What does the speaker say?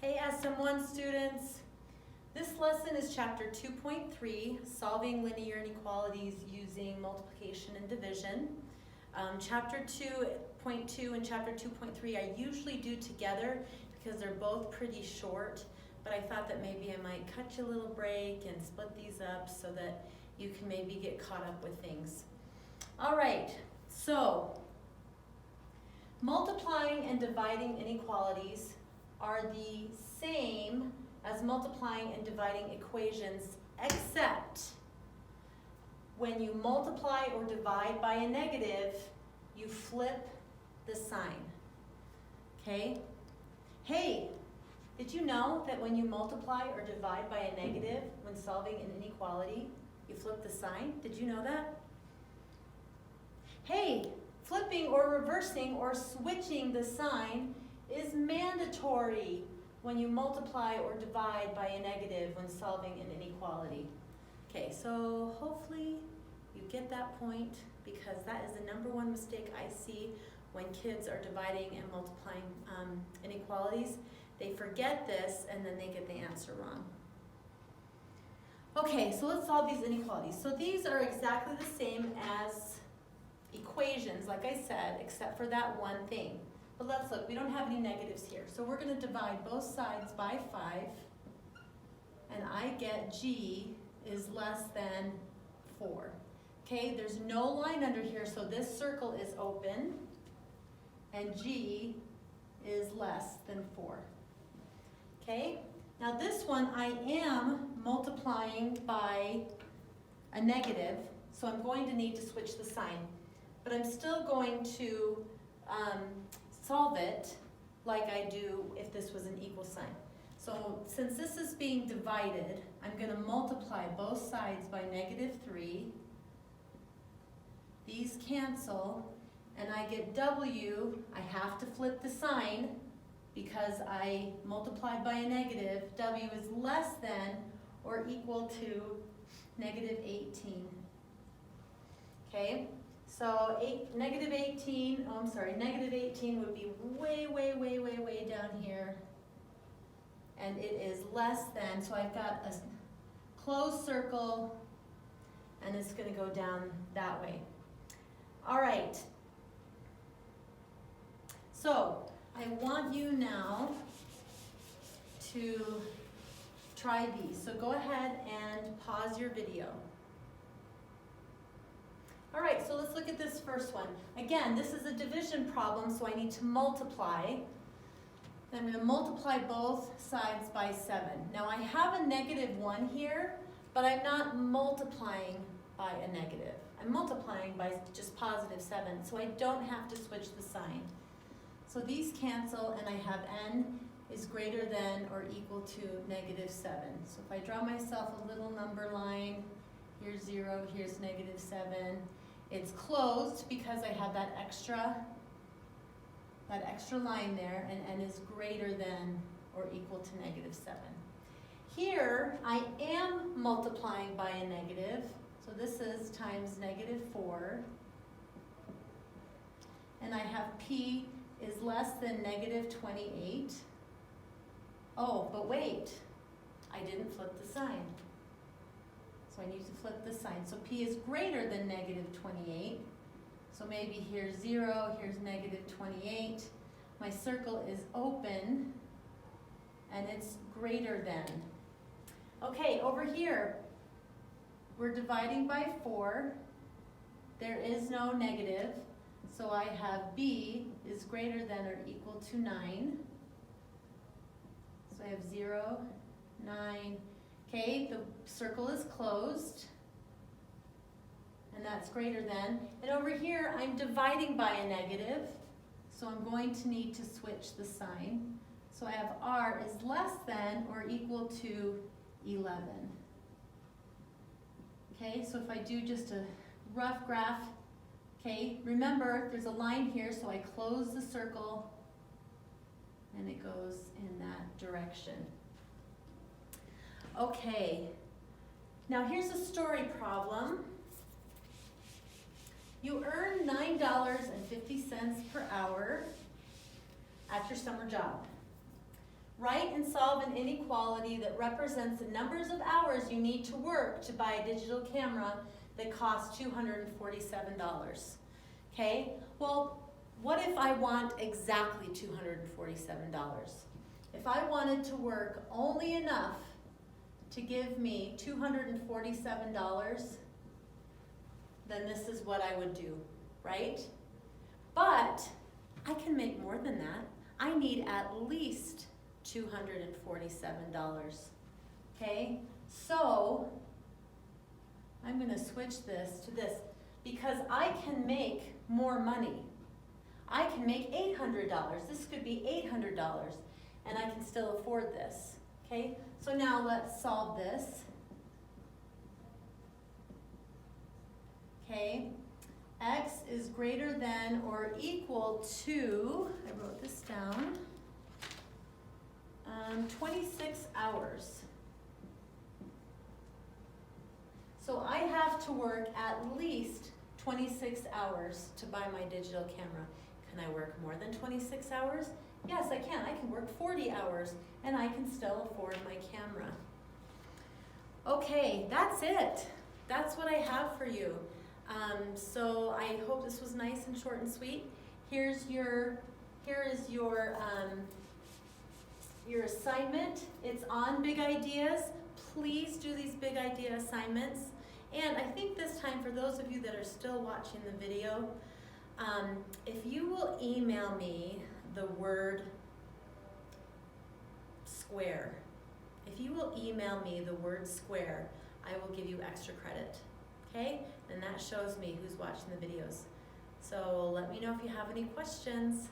Hey SM1 students, this lesson is chapter 2.3, solving linear inequalities using multiplication and division. Chapter 2.2 and chapter 2.3 I usually do together because they're both pretty short, but I thought that maybe I might cut you a little break and split these up so that you can maybe get caught up with things. All right, so multiplying and dividing inequalities are the same as multiplying and dividing equations, except when you multiply or divide by a negative, you flip the sign, okay? Hey, did you know that when you multiply or divide by a negative, when solving an inequality, you flip the sign? Did you know that? Hey, flipping or reversing or switching the sign is mandatory when you multiply or divide by a negative when solving an inequality. Okay, so hopefully you get that point, because that is the number one mistake I see when kids are dividing and multiplying inequalities. They forget this and then they get the answer wrong. Okay, so let's solve these inequalities. So these are exactly the same as equations, like I said, except for that one thing. But let's look, we don't have any negatives here. So we're going to divide both sides by 5, and I get G is less than 4. Okay, there's no line under here, so this circle is open, and G is less than 4. Okay, now this one I am multiplying by a negative, so I'm going to need to switch the sign. But I'm still going to solve it like I do if this was an equal sign. So since this is being divided, I'm going to multiply both sides by -3. These cancel, and I get W. I have to flip the sign because I multiplied by a negative. W is less than or equal to -18. Okay? So negative 18 would be way down here. And it is less than, so I've got a closed circle, and it's going to go down that way. All right. So I want you now to try these. So go ahead and pause your video. All right, so let's look at this first one. Again, this is a division problem, so I need to multiply. I'm going to multiply both sides by 7. Now I have a -1 here, but I'm not multiplying by a negative. I'm multiplying by just +7, so I don't have to switch the sign. So these cancel, and I have n is greater than or equal to -7. So if I draw myself a little number line, here's 0, here's -7. It's closed because I have that extra line there, and n is greater than or equal to -7. Here, I am multiplying by a negative, so this is times -4, and I have P is less than -28. Oh, but wait, I didn't flip the sign. So I need to flip the sign. So P is greater than -28. So maybe here's 0, here's -28. My circle is open, and it's greater than. Okay, over here, we're dividing by 4. There is no negative, so I have B is greater than or equal to 9. So I have 0, 9. Okay, the circle is closed, and that's greater than. And over here, I'm dividing by a negative, so I'm going to need to switch the sign. So I have R is less than or equal to 11. Okay, so if I do just a rough graph, okay, remember there's a line here, so I close the circle, and it goes in that direction. Okay, now here's a story problem. You earn $9.50 per hour at your summer job. Write and solve an inequality that represents the numbers of hours you need to work to buy a digital camera that costs $247. Okay? Well, what if I want exactly $247? If I wanted to work only enough to give me $247, then this is what I would do, right? But I can make more than that. I need at least $247, okay? So I'm gonna switch this to this because I can make more money. I can make $800. This could be $800 and I can still afford this, okay? So now let's solve this. Okay, x is greater than or equal to, I wrote this down, 26 hours. So I have to work at least 26 hours to buy my digital camera. Can I work more than 26 hours? Yes, I can. I can work 40 hours and I can still afford my camera. Okay, that's it. That's what I have for you. So I hope this was nice and short and sweet. Here is your assignment. It's on big ideas. Please do these big idea assignments. And I think this time, for those of you that are still watching the video, if you will email me the word square, if you will email me the word square, I will give you extra credit. Okay? And that shows me who's watching the videos. So let me know if you have any questions.